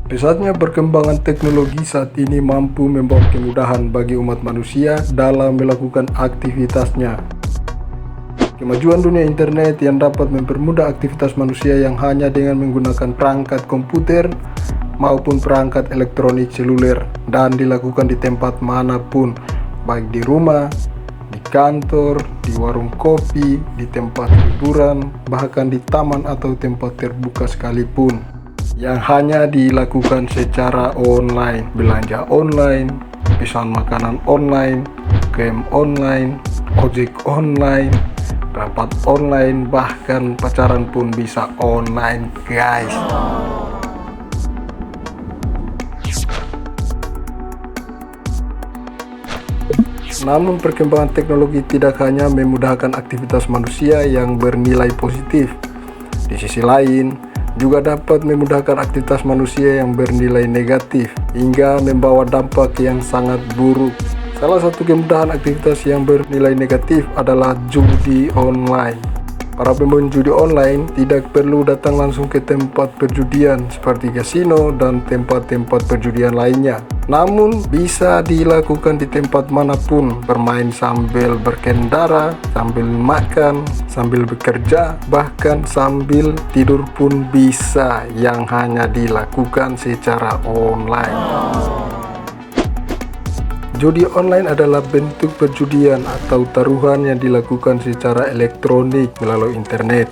Pesatnya perkembangan teknologi saat ini mampu membawa kemudahan bagi umat manusia dalam melakukan aktivitasnya. Kemajuan dunia internet yang dapat mempermudah aktivitas manusia yang hanya dengan menggunakan perangkat komputer maupun perangkat elektronik seluler dan dilakukan di tempat manapun, baik di rumah, di kantor, di warung kopi, di tempat hiburan, bahkan di taman atau tempat terbuka sekalipun, yang hanya dilakukan secara online. Belanja online, pesan makanan online, game online, ojek online, rapat online, bahkan pacaran pun bisa online, guys. Namun perkembangan teknologi tidak hanya memudahkan aktivitas manusia yang bernilai positif. Di sisi lain, juga dapat memudahkan aktivitas manusia yang bernilai negatif hingga membawa dampak yang sangat buruk. Salah satu kemudahan aktivitas yang bernilai negatif adalah judi online. Para pemain judi online tidak perlu datang langsung ke tempat perjudian seperti kasino dan tempat-tempat perjudian lainnya. Namun bisa dilakukan di tempat manapun, bermain sambil berkendara, sambil makan, sambil bekerja, bahkan sambil tidur pun bisa, yang hanya dilakukan secara online. Judi online adalah bentuk perjudian atau taruhan yang dilakukan secara elektronik melalui internet.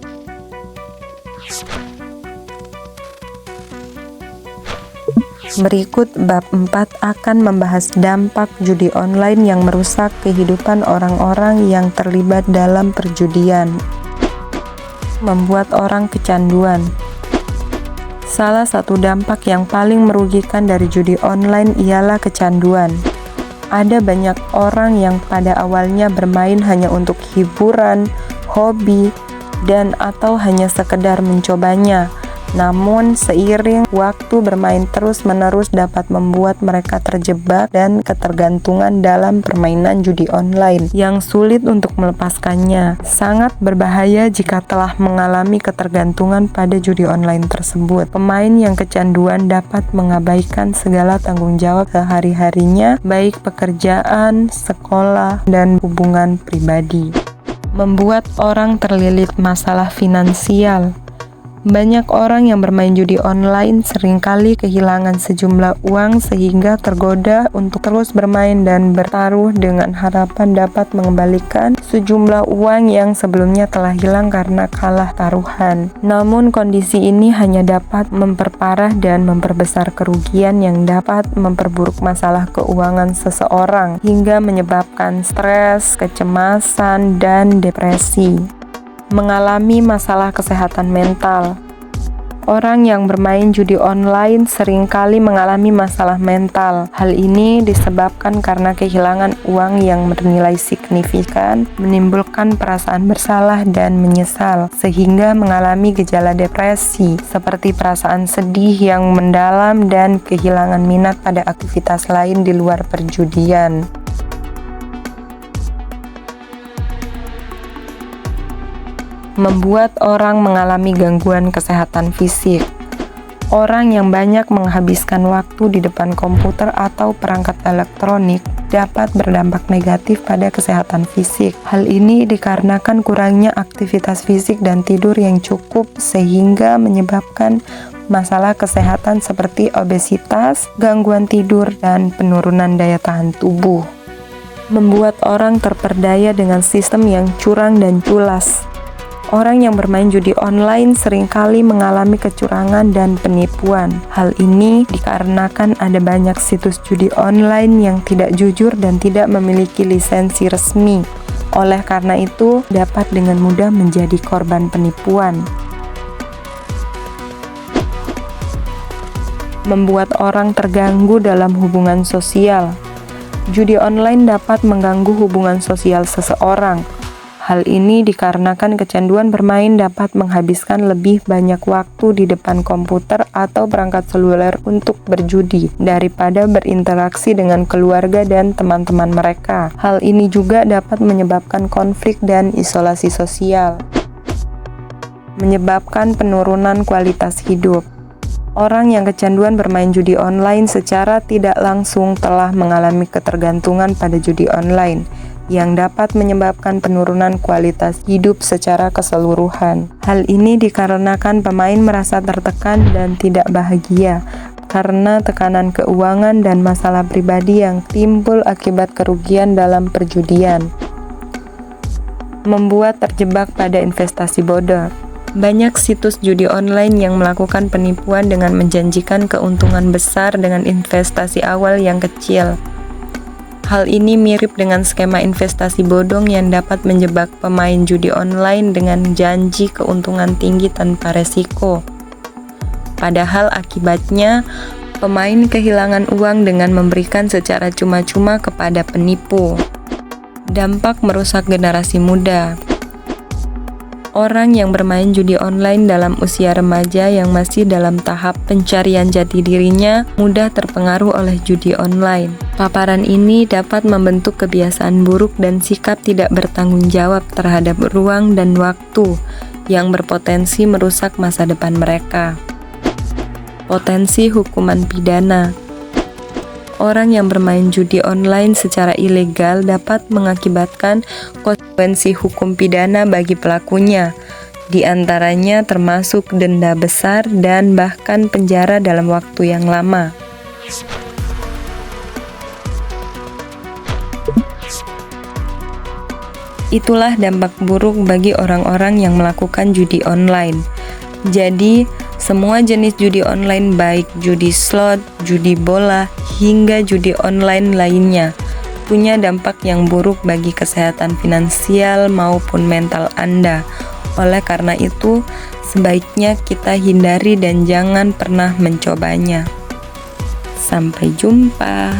Berikut bab 4 akan membahas dampak judi online yang merusak kehidupan orang-orang yang terlibat dalam perjudian. Membuat orang kecanduan. Salah satu dampak yang paling merugikan dari judi online ialah kecanduan. Ada banyak orang yang pada awalnya bermain hanya untuk hiburan, hobi, dan atau hanya sekedar mencobanya. Namun seiring waktu bermain terus-menerus dapat membuat mereka terjebak dan ketergantungan dalam permainan judi online yang sulit untuk melepaskannya. Sangat berbahaya jika telah mengalami ketergantungan pada judi online tersebut. Pemain yang kecanduan dapat mengabaikan segala tanggung jawab sehari-harinya, baik pekerjaan, sekolah, dan hubungan pribadi. Membuat orang terlilit masalah finansial. Banyak orang yang bermain judi online seringkali kehilangan sejumlah uang sehingga tergoda untuk terus bermain dan bertaruh dengan harapan dapat mengembalikan sejumlah uang yang sebelumnya telah hilang karena kalah taruhan. Namun kondisi ini hanya dapat memperparah dan memperbesar kerugian yang dapat memperburuk masalah keuangan seseorang hingga menyebabkan stres, kecemasan, dan depresi. Mengalami masalah kesehatan mental. Orang yang bermain judi online seringkali mengalami masalah mental. Hal ini disebabkan karena kehilangan uang yang bernilai signifikan, menimbulkan perasaan bersalah dan menyesal, sehingga mengalami gejala depresi, seperti perasaan sedih yang mendalam dan kehilangan minat pada aktivitas lain di luar perjudian. Membuat orang mengalami gangguan kesehatan fisik. Orang yang banyak menghabiskan waktu di depan komputer atau perangkat elektronik dapat berdampak negatif pada kesehatan fisik. Hal ini dikarenakan kurangnya aktivitas fisik dan tidur yang cukup sehingga menyebabkan masalah kesehatan seperti obesitas, gangguan tidur, dan penurunan daya tahan tubuh. Membuat orang terperdaya dengan sistem yang curang dan culas. Orang yang bermain judi online seringkali mengalami kecurangan dan penipuan. Hal ini dikarenakan ada banyak situs judi online yang tidak jujur dan tidak memiliki lisensi resmi. Oleh karena itu, dapat dengan mudah menjadi korban penipuan. Membuat orang terganggu dalam hubungan sosial. Judi online dapat mengganggu hubungan sosial seseorang. Hal ini dikarenakan kecanduan bermain dapat menghabiskan lebih banyak waktu di depan komputer atau perangkat seluler untuk berjudi daripada berinteraksi dengan keluarga dan teman-teman mereka. Hal ini juga dapat menyebabkan konflik dan isolasi sosial, menyebabkan penurunan kualitas hidup. Orang yang kecanduan bermain judi online secara tidak langsung telah mengalami ketergantungan pada judi online yang dapat menyebabkan penurunan kualitas hidup secara keseluruhan. Hal ini dikarenakan pemain merasa tertekan dan tidak bahagia karena tekanan keuangan dan masalah pribadi yang timbul akibat kerugian dalam perjudian. Membuat terjebak pada investasi bodor. Banyak situs judi online yang melakukan penipuan dengan menjanjikan keuntungan besar dengan investasi awal yang kecil. Hal ini mirip dengan skema investasi bodong yang dapat menjebak pemain judi online dengan janji keuntungan tinggi tanpa resiko. Padahal akibatnya, pemain kehilangan uang dengan memberikan secara cuma-cuma kepada penipu. Dampak merusak generasi muda. Orang yang bermain judi online dalam usia remaja yang masih dalam tahap pencarian jati dirinya mudah terpengaruh oleh judi online. Paparan ini dapat membentuk kebiasaan buruk dan sikap tidak bertanggung jawab terhadap ruang dan waktu yang berpotensi merusak masa depan mereka. Potensi hukuman pidana. Orang yang bermain judi online secara ilegal dapat mengakibatkan konsekuensi hukum pidana bagi pelakunya, di antaranya termasuk denda besar dan bahkan penjara dalam waktu yang lama. Itulah dampak buruk bagi orang-orang yang melakukan judi online. Jadi, semua jenis judi online baik judi slot, judi bola, hingga judi online lainnya punya dampak yang buruk bagi kesehatan finansial maupun mental Anda. Oleh karena itu, sebaiknya kita hindari dan jangan pernah mencobanya. Sampai jumpa.